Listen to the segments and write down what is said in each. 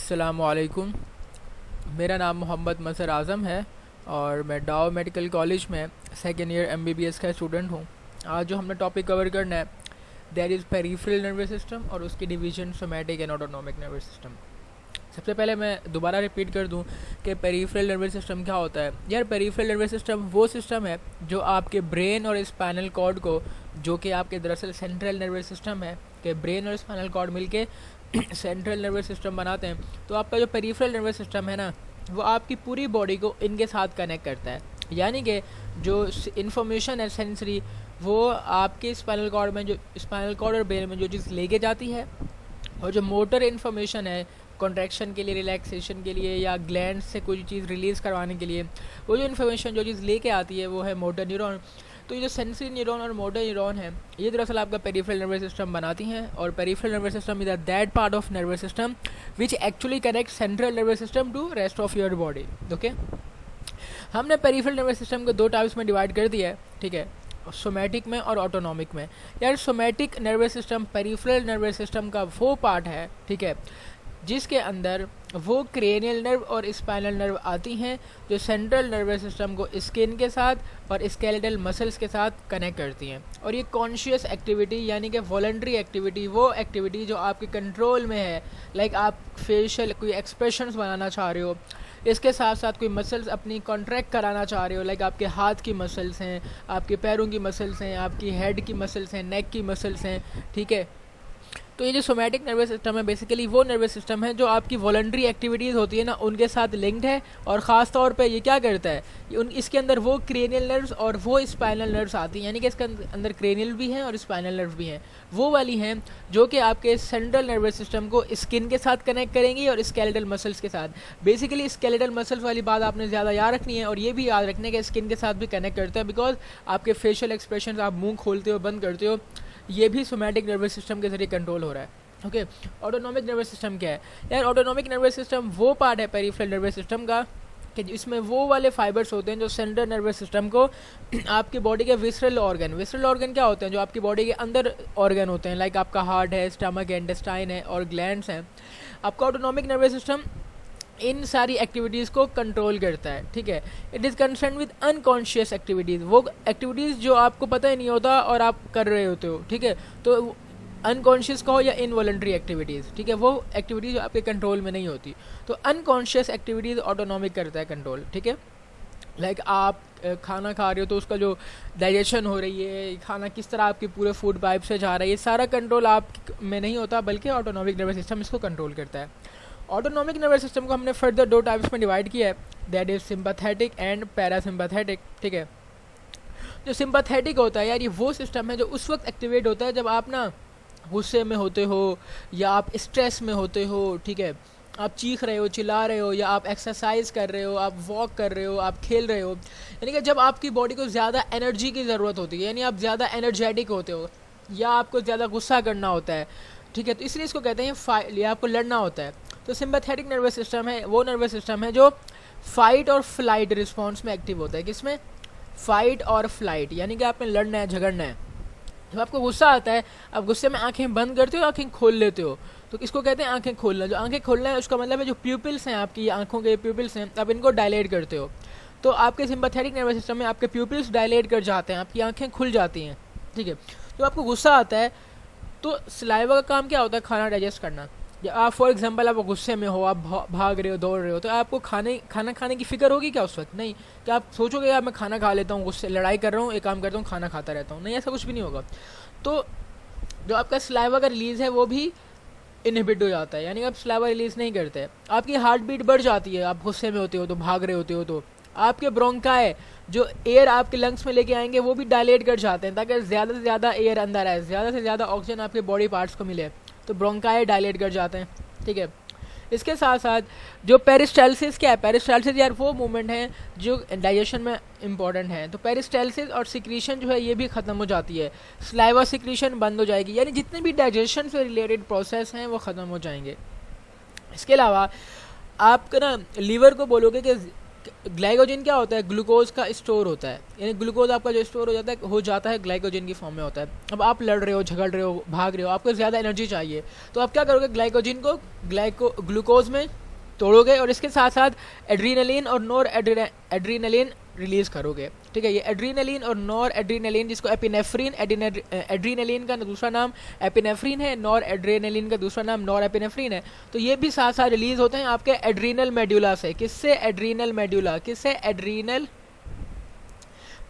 अस्सलामुअलैकुम। मेरा नाम मोहम्मद मज़हर आज़म है और मैं डाउ मेडिकल कॉलेज में सेकेंड ईयर एमबीबीएस का स्टूडेंट हूँ। आज जो हमने टॉपिक कवर करना है that is peripheral nervous system और उसकी division somatic and autonomic nervous system. सबसे पहले मैं दोबारा रिपीट कर दूं कि पेरिफेरल नर्वस सिस्टम क्या होता है। यार पेरिफेरल नर्वस सिस्टम वो सिस्टम है जो आपके ब्रेन और स्पाइनल कॉर्ड को, जो कि आपके दरअसल सेंट्रल नर्वस सिस्टम है कि ब्रेन और स्पाइनल कॉर्ड मिलके सेंट्रल नर्वस सिस्टम बनाते हैं। तो आपका जो पेरिफेरल नर्वस सिस्टम है ना, वो आपकी पूरी बॉडी को इनके साथ कनेक्ट करता है। यानी कि जो इन्फॉर्मेशन है सेंसरी, वो आपके स्पाइनल कॉर्ड में, जो स्पाइनल कॉर्ड और ब्रेन में जो चीज़ लेके जाती है, और जो मोटर इन्फॉर्मेशन है कॉन्ट्रैक्शन के लिए, रिलैक्सेशन के लिए या ग्लैंड से कोई चीज़ रिलीज़ करवाने के लिए, वो जो इन्फॉर्मेशन जो चीज़ लेके आती है वो है मोटर न्यूरॉन। तो ये जो सेंसरी न्यूरॉन और मोटर न्यूरॉन है, ये दरअसल आपका पेरिफेरल नर्वस सिस्टम बनाती हैं। और peripheral nervous system is that part of nervous system which actually connect central nervous system to rest of your body. Okay, हमने पेरिफेरल नर्वस सिस्टम को दो टाइप्स में डिवाइड कर दिया है, ठीक है, सोमैटिक में और ऑटोनॉमिक में। यार somatic nervous system peripheral nervous system का वो पार्ट है, ठीक है, जिसके अंदर वो क्रेनियल नर्व और स्पाइनल नर्व आती हैं जो सेंट्रल नर्वस सिस्टम को स्किन के साथ और स्केलेटल मसल्स के साथ कनेक्ट करती हैं। और ये कॉन्शियस एक्टिविटी यानी कि वॉलंटरी एक्टिविटी, वो एक्टिविटी जो आपके कंट्रोल में है, लाइक आप फेशियल कोई एक्सप्रेशंस बनाना चाह रहे हो, इसके साथ साथ कोई मसल्स अपनी कॉन्ट्रैक्ट कराना चाह रहे हो, लाइक आपके हाथ की मसल्स हैं, आपके पैरों की मसल्स हैं, आपकी हेड की मसल्स हैं, नेक की मसल्स हैं, ठीक है। तो ये जो सोमैटिक नर्वस सिस्टम है बेसिकली वो नर्वस सिस्टम है जो आपकी वॉलंटरी एक्टिविटीज़ होती है ना, उनके साथ लिंक्ड है। और ख़ास तौर पे ये क्या करता है, इसके अंदर वो क्रेनियल नर्व्स और वो स्पाइनल नर्व्स आती हैं, यानी कि इसके अंदर क्रेनियल भी हैं और स्पाइनल नर्व भी हैं, वो वाली हैं जो कि आपके सेंट्रल नर्वस सिस्टम को स्किन के साथ कनेक्ट करेंगी और स्केलेटल मसल्स के साथ। बेसिकली स्केलेटल मसल्स वाली बात आपने ज़्यादा याद रखनी है, और ये भी याद रखने के स्किन के साथ भी कनेक्ट करता है, बिकॉज आपके फेशियल एक्सप्रेशन, आप मुँह खोलते हो बंद करते हो, ये भी सोमैटिक नर्वस सिस्टम के जरिए कंट्रोल हो रहा है। ओके, ऑटोनॉमिक नर्वस सिस्टम क्या है? यार ऑटोनॉमिक नर्वस सिस्टम वो पार्ट है पेरिफेरल नर्वस सिस्टम का कि इसमें वो वाले फाइबर्स होते हैं जो सेंट्रल नर्वस सिस्टम को आपकी बॉडी के विसरल ऑर्गन क्या होते हैं, जो आपकी बॉडी के अंदर ऑर्गन होते हैं, लाइक आपका हार्ट है, स्टमक है, इंटेस्टाइन है और ग्लैंड्स हैं। आपका ऑटोनॉमिक नर्वस सिस्टम इन सारी एक्टिविटीज़ को कंट्रोल करता है, ठीक है। It is concern with unconscious activities, वो एक्टिविटीज़ जो आपको पता ही नहीं होता और आप कर रहे होते हो, ठीक है। तो अनकॉन्शियस कहो या इनवॉलंटरी एक्टिविटीज़, ठीक है, वो एक्टिविटीज़ जो आपके कंट्रोल में नहीं होती। तो अनकॉन्शियस एक्टिविटीज़ ऑटोनॉमिक करता है कंट्रोल, ठीक है। लाइक आप खाना खा रहे हो तो उसका जो डाइजेशन हो रही है, खाना किस तरह आपके पूरे फूड पाइप से जा रहा है, ये सारा कंट्रोल आप में नहीं होता, बल्कि ऑटोनॉमिक नर्वस सिस्टम इसको कंट्रोल करता है। ऑटोनॉमिक नर्वस सिस्टम को हमने फर्दर दो टाइप्स में डिवाइड किया है, that is sympathetic and parasympathetic, ठीक है। जो सिंपैथेटिक होता है यार, ये वो सिस्टम है जो उस वक्त एक्टिवेट होता है जब आप ना गुस्से में होते हो या आप स्ट्रेस में होते हो, ठीक है, आप चीख रहे हो, चिल्ला रहे हो, या आप एक्सरसाइज कर रहे हो, आप वॉक कर रहे हो, आप खेल रहे हो, यानी कि जब आपकी बॉडी को ज़्यादा एनर्जी की ज़रूरत होती है, यानी आप ज़्यादा एनर्जेटिक होते हो या आपको ज़्यादा गुस्सा करना होता है, ठीक है, तो इसलिए इसको कहते हैं या आपको लड़ना होता है। तो सिंपैथेटिक नर्वस सिस्टम है वो नर्वस सिस्टम है जो फाइट और फ्लाइट रिस्पॉन्स में एक्टिव होता है। किसमें? फाइट और फ्लाइट, यानी कि आपने लड़ना है, झगड़ना है। जब आपको गुस्सा आता है, आप गुस्से में आंखें बंद करते हो, आंखें खोल लेते हो, तो इसको कहते हैं आंखें खोलना। जो आंखें खोलना है उसका मतलब है जो प्यूपिल्स हैं आपकी आंखों के प्यूपिल्स हैं, आप इनको डायलेट करते हो। तो आपके सिंपैथेटिक नर्वस सिस्टम में आपके प्यूपिल्स डायलेट कर जाते हैं, आपकी आंखें खुल जाती हैं, ठीक है। तो आपको गुस्सा आता है तो सलाइवा का काम क्या होता है? खाना डाइजेस्ट करना। या आप फॉर एग्जांपल आप गुस्से में हो, आप भाग रहे हो, दौड़ रहे हो, तो आपको खाना खाने की फिक्र होगी क्या उस वक्त? नहीं। कि आप सोचोगे यार मैं खाना खा लेता हूँ, गुस्से लड़ाई कर रहा हूँ, एक काम करता हूँ खाना खाता रहता हूँ, नहीं, ऐसा कुछ भी नहीं होगा। तो जो आपका सलाइवा का रिलीज़ है वो भी इनहिबिट हो जाता है, यानी आप सलाइवा रिलीज़ नहीं करते। आपकी हार्ट बीट बढ़ जाती है, आप गुस्से में होते हो तो, भाग रहे होते हो तो। आपके ब्रोंकाई जो एयर आपके लंग्स में लेके आएंगे वो भी डायलेट कर जाते हैं ताकि ज़्यादा से ज़्यादा एयर अंदर आए, ज़्यादा से ज़्यादा ऑक्सीजन आपके बॉडी पार्ट्स को मिले, तो ब्रोंकाई डायलेट कर जाते हैं, ठीक है। इसके साथ साथ जो पेरिस्टाल्सिस क्या है? पेरिस्टाल्सिस यार वो मूवमेंट है जो डाइजेशन में इंपॉर्टेंट है। तो पेरिस्टाल्सिस और सिक्रीशन जो है ये भी ख़त्म हो जाती है, सलाइवा सिक्रीशन बंद हो जाएगी, यानी जितने भी डाइजेशन से रिलेटेड प्रोसेस हैं वो ख़त्म हो जाएंगे। इसके अलावा आप ना लीवर को बोलोगे कि ग्लाइकोजन क्या होता है, ग्लूकोज का स्टोर होता है, यानी ग्लूकोज आपका जो स्टोर हो जाता है ग्लाइकोजन की फॉर्म में होता है। अब आप लड़ रहे हो, झगड़ रहे हो, भाग रहे हो, आपको ज़्यादा एनर्जी चाहिए, तो आप क्या करोगे, ग्लाइकोजन को ग्लूकोज में तोड़ोगे और इसके साथ साथ एड्रीनलिन और नॉर एड्रीनलिन रिलीज करोगे। ठीक है, ये एड्रीनलिन और नॉर एड्रीनलिन, जिसको एपिनेफ्रिन, एड्रीनलिन का दूसरा नाम एपिनेफ्रिन है, नॉर एड्रीनलिन का दूसरा नाम नॉर एपिनेफ्रिन है, तो ये भी साथ साथ रिलीज होते हैं आपके एड्रीनल मेड्यूला से। किससे, एड्रीनल मेड्यूला, किससे, एड्रीनल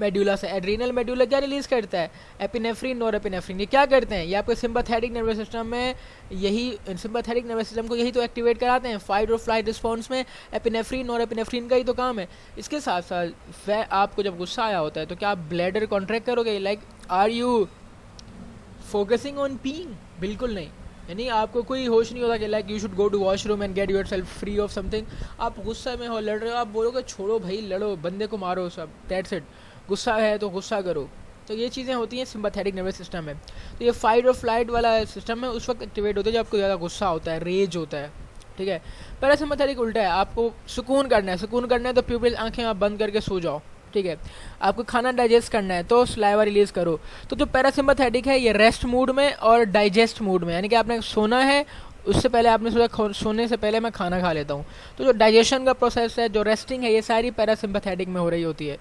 मेड्यूला से। एड्रीनल मेड्यूला क्या रिलीज करता है, एपिनेफ्रिन, नॉर एपिनेफ्रिन। ये क्या करते हैं, ये आपके सिंपैथेटिक नर्वस सिस्टम में, यही सिंपैथेटिक नर्वस सिस्टम को यही तो एक्टिवेट कराते हैं। फाइट और फ्लाइट रिस्पॉन्स में एपिनेफ्रिन, नॉर एपिनेफ्रिन का ही तो काम है। इसके साथ साथ आपको जब गुस्सा आया होता है तो क्या आप ब्लैडर कॉन्ट्रैक्ट करोगे, like are you focusing on peeing, बिल्कुल नहीं। यानी आपको कोई होश नहीं होता कि like you should go to washroom and get yourself free of something. आप गुस्से में हो, लड़ रहे हो, आप बोलोगे छोड़ो भाई, लड़ो, बंदे को मारो, सब दैट्स इट। गुस्सा है तो गुस्सा करो। तो ये चीज़ें होती हैं सिंपैथेटिक नर्वस सिस्टम में। तो ये फाइट और फ्लाइट वाला सिस्टम है, उस वक्त एक्टिवेट होता है जब आपको ज़्यादा गुस्सा होता है, रेज होता है। ठीक है, पैरासिम्पैथेटिक उल्टा है, आपको सुकून करना है, सुकून करना है तो प्यूपिल, आंखें आप बंद करके सो जाओ। ठीक है, आपको खाना डाइजेस्ट करना है तो सलाइवा रिलीज करो। तो जो पैरासिम्पैथेटिक है ये रेस्ट मूड में और डाइजेस्ट मूड में, यानी कि आपने सोना है, उससे पहले आपने सोचा सोने से पहले मैं खाना खा लेता हूँ, तो जो डाइजेशन का प्रोसेस है, जो रेस्टिंग है, ये सारी पैरासिम्पैथेटिक में हो रही होती है।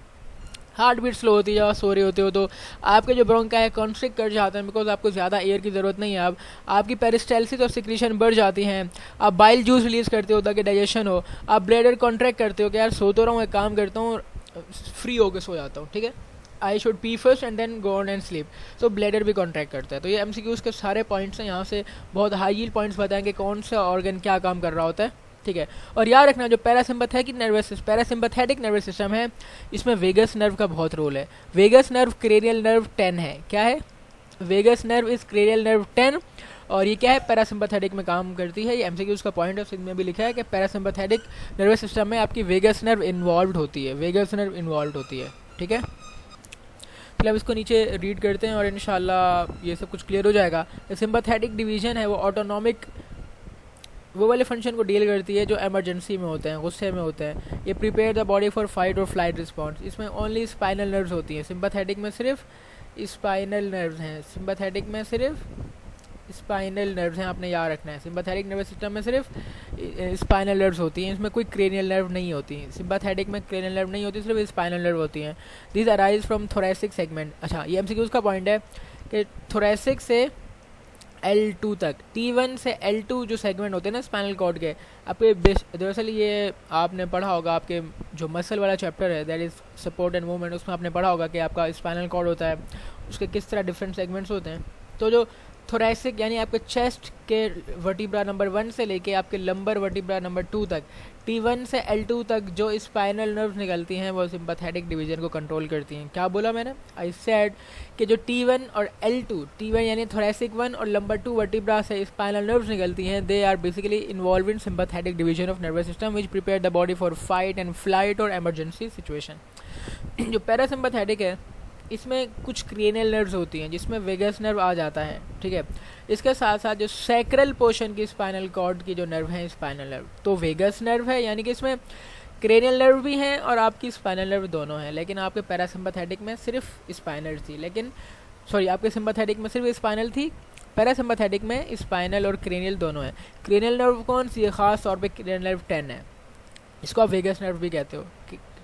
हार्ट बीट स्लो होती है, जब सो रहे होते हो तो आपके जो ब्रोंका है कॉन्स्ट्रिक्ट कर जाते हैं, बिकॉज आपको ज़्यादा एयर की ज़रूरत नहीं है। आपकी पेरिस्टाल्सिस और सिक्रीशन बढ़ जाती हैं, आप बाइल जूस रिलीज़ करते हो ताकि डाइजेशन हो, आप ब्लैडर कॉन्ट्रैक्ट करते हो कि यार सो तो रहा हूँ, एक काम करता हूँ, फ्री होकर सो जाता हूँ। ठीक है, I should pee first and then go on and sleep, तो ब्लैडर भी कॉन्ट्रैक्ट करता है। तो ये MCQs के सारे पॉइंट्स हैं, यहाँ से बहुत हाई यील्ड पॉइंट्स बताएंगे कौन सा ऑर्गन क्या काम कर रहा होता है। ठीक है, और याद रखना जो पैरासिम्पैथेटिक नर्वस सिस्टम है, इसमें वेगस नर्व का बहुत रोल है। वेगस नर्व क्रेनियल नर्व 10 है, क्या है, vagus nerve is cranial nerve 10, और ये क्या है, पैरासिम्पैथेटिक में काम करती है। ये MCQs का पॉइंट है, में भी लिखा है कि पैरासिम्पैथेटिक नर्वस सिस्टम में आपकी वेगस नर्व इन्वॉल्व होती है, वेगस नर्व इन्वॉल्व होती है। ठीक है, फिर अब इसको नीचे रीड करते हैं और इंशाल्लाह ये सब कुछ क्लियर हो जाएगा। सिम्पैथेटिक डिवीजन है वो ऑटोनॉमिक, वो वाले फंक्शन को डील करती है जो इमरजेंसी में होते हैं, गुस्से में होते हैं। ये prepare the body for fight और फ्लाइट रिस्पॉन्स। इसमें ओनली स्पाइनल नर्व्स होती हैं, सिंपैथेटिक में सिर्फ स्पाइनल नर्व्स हैं, सिंपैथेटिक में सिर्फ स्पाइनल नर्व्स हैं, आपने याद रखना है। सिंपैथेटिक नर्वस सिस्टम में सिर्फ स्पाइनल नर्व्स होती हैं, इसमें कोई क्रेनियल नर्व नहीं होती। सिंपैथेटिक में क्रेनियल नर्व नहीं होती, सिर्फ स्पाइनल नर्व होती हैं। This arise from thoracic segment. अच्छा, ये MCQs का पॉइंट है कि थोरेसिक से L2 तक, T1 से L2 जो सेगमेंट होते हैं ना स्पाइनल कॉर्ड के, आपके दरअसल ये आपने पढ़ा होगा, आपके जो मसल वाला चैप्टर है that is support and movement, उसमें आपने पढ़ा होगा कि आपका स्पाइनल कॉर्ड होता है, उसके किस तरह डिफरेंट सेगमेंट्स होते हैं। तो जो थोरेसिक यानी आपके चेस्ट के वर्टिब्रा नंबर 1 से लेके आपके लंबर वर्टिब्रा नंबर 2 तक, T1 से L2 तक जो स्पाइनल नर्व्स निकलती हैं वो सिंपैथेटिक डिवीजन को कंट्रोल करती हैं। क्या बोला मैंने, आई सेड कि जो T1 और L2, T1 यानी थोरेसिक 1 और लंबर 2 वर्टिब्रा से स्पाइनल नर्व्स निकलती हैं, they are basically involve in sympathetic division of nervous system which prepare the body for fight and flight और एमरजेंसी सिचुएशन। जो पैरासिम्पैथेटिक है इसमें कुछ क्रेनियल नर्व्स होती हैं जिसमें वेगस नर्व आ जाता है। ठीक है, इसके साथ साथ जो सैक्रल पोर्शन की स्पाइनल कॉर्ड की जो नर्व है स्पाइनल नर्व, तो वेगस नर्व है, यानी कि इसमें क्रेनियल नर्व भी हैं और आपकी स्पाइनल नर्व दोनों हैं। लेकिन आपके पैरासिम्पैथेटिक में सिर्फ स्पाइनल थी, लेकिन सॉरी आपके सिम्पैथेटिक में सिर्फ स्पाइनल थी, पैरासिम्पैथेटिक में स्पाइनल और क्रेनियल दोनों हैं। क्रेनियल नर्व कौन सी है, खास तौर पर क्रेनियल नर्व 10 है, इसको आप वेगस नर्व भी कहते हो,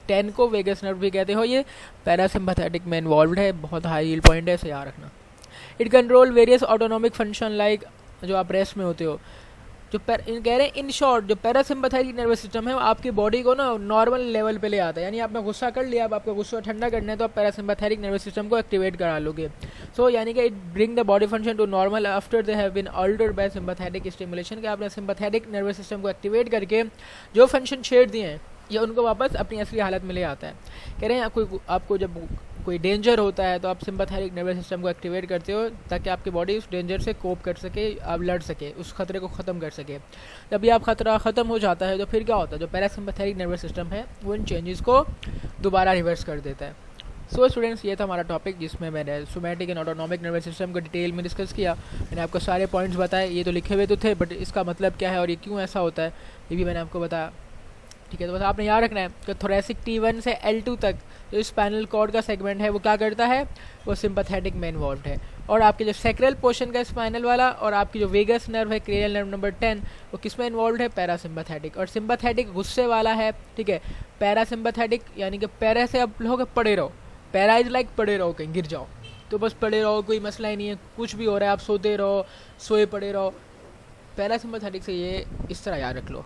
10 को वेगस नर्व भी कहते हो। ये पैरासिम्पैथेटिक में इन्वॉल्व है, बहुत हाई यील्ड पॉइंट है, इसे याद रखना। It control various autonomic function like जो आप रेस्ट में होते हो, जो कह रहे हैं इन शॉर्ट जो पैरासिम्पैथेटिक नर्वस सिस्टम है वो आपकी बॉडी को ना नॉर्मल लेवल पे ले आता है। यानी आपने गुस्सा कर लिया, अब आपका गुस्सा ठंडा करना है तो आप पैरासिम्पैथेटिक नर्वस सिस्टम को एक्टिवेट करा लोगे। सो यानी कि it bring the body function to normal after they have been altered by sympathetic stimulation, कि आपने सिम्पैथेटिक नर्वस सिस्टम को एक्टिवेट करके जो फंक्शन छेड़ दिए हैं ये उनको वापस अपनी असली हालत में ले आता है। कह रहे हैं आपको जब कोई डेंजर होता है तो आप सिम्पैथेटिक नर्वस सिस्टम को एक्टिवेट करते हो ताकि आपकी बॉडी उस डेंजर से कोप कर सके, आप लड़ सके, उस खतरे को ख़त्म कर सके। जब ये आप खतरा ख़त्म हो जाता है तो फिर क्या होता है, जो पैरासिम्पैथेटिक नर्वस सिस्टम है वो इन चेंजेस को दोबारा रिवर्स कर देता है। सो स्टूडेंट्स, ये था हमारा टॉपिक जिसमें मैंने somatic and autonomic nervous system को डिटेल में डिस्कस किया। मैंने आपको सारे पॉइंट्स बताए, ये तो लिखे हुए तो थे बट इसका मतलब क्या है और ये क्यों ऐसा होता है ये भी मैंने आपको बताया। ठीक है। तो बस आपने याद रखना है कि थोरेसिक T1 से L2 तक जो स्पाइनल कॉर्ड का सेगमेंट है वो क्या करता है, वो सिंपैथेटिक में इन्वॉल्व है। और आपके जो सैक्रल पोर्शन का स्पाइनल वाला और आपकी जो वेगस नर्व है, क्रेनियल नर्व नंबर 10, वो किस में इन्वॉल्व है, पैरासिम्पैथेटिक। और सिंपैथेटिक गुस्से वाला है, ठीक है। पैरासिम्पैथेटिक यानी कि पैरा से आप लोग पड़े रहो, पैरा इज लाइक पड़े रहो, कहीं गिर जाओ तो बस पड़े रहो, कोई मसला ही नहीं है, कुछ भी हो रहा है आप सोते रहो, सोए पड़े रहो। पैरासिम्पैथेटिक से ये इस तरह याद रख लो,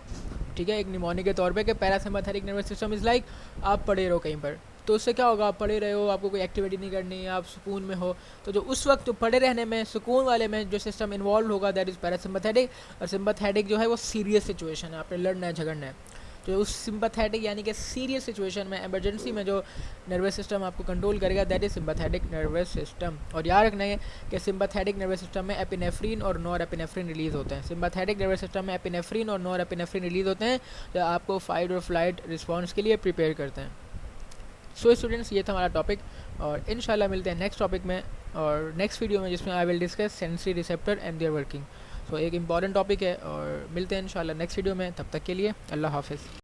ठीक है, एक निमोनिक के तौर पे कि parasympathetic nervous system is like आप पड़े रहो कहीं पर, तो उससे क्या होगा, आप पड़े रहे हो, आपको कोई एक्टिविटी नहीं करनी है, आप सुकून में हो, तो जो उस वक्त जो पड़े रहने में सुकून वाले में जो सिस्टम इन्वॉल्व होगा दैट इज़ पैरासिम्पैथेटिक। और सिम्पैथेटिक जो है वो सीरियस सिचुएशन है, आपने लड़ना है झगड़ना है। जो उस सिंपैथेटिक यानी कि सीरियस सिचुएशन में, इमरजेंसी में जो नर्वस सिस्टम आपको कंट्रोल करेगा that is sympathetic nervous system. और याद रखना है कि सिंपैथेटिक नर्वस सिस्टम में एपिनेफ्रीन और नॉर एपिनेफ्रीन रिलीज़ होते हैं। सिंपैथेटिक नर्वस सिस्टम में एपिनेफ्रीन और नॉर एपिनेफ्रीन रिलीज़ होते हैं जो आपको फाइट और फ्लाइट रिस्पॉन्स के लिए प्रिपेयर करते हैं। सो स्टूडेंट्स, ये था हमारा टॉपिक और इंशाल्लाह मिलते हैं नेक्स्ट टॉपिक में और नेक्स्ट वीडियो में, जिसमें I will discuss sensory receptor and their working. So एक इंपॉर्टेंट टॉपिक है और मिलते हैं इंशाल्लाह नेक्स्ट वीडियो में। तब तक के लिए अल्लाह हाफिज़।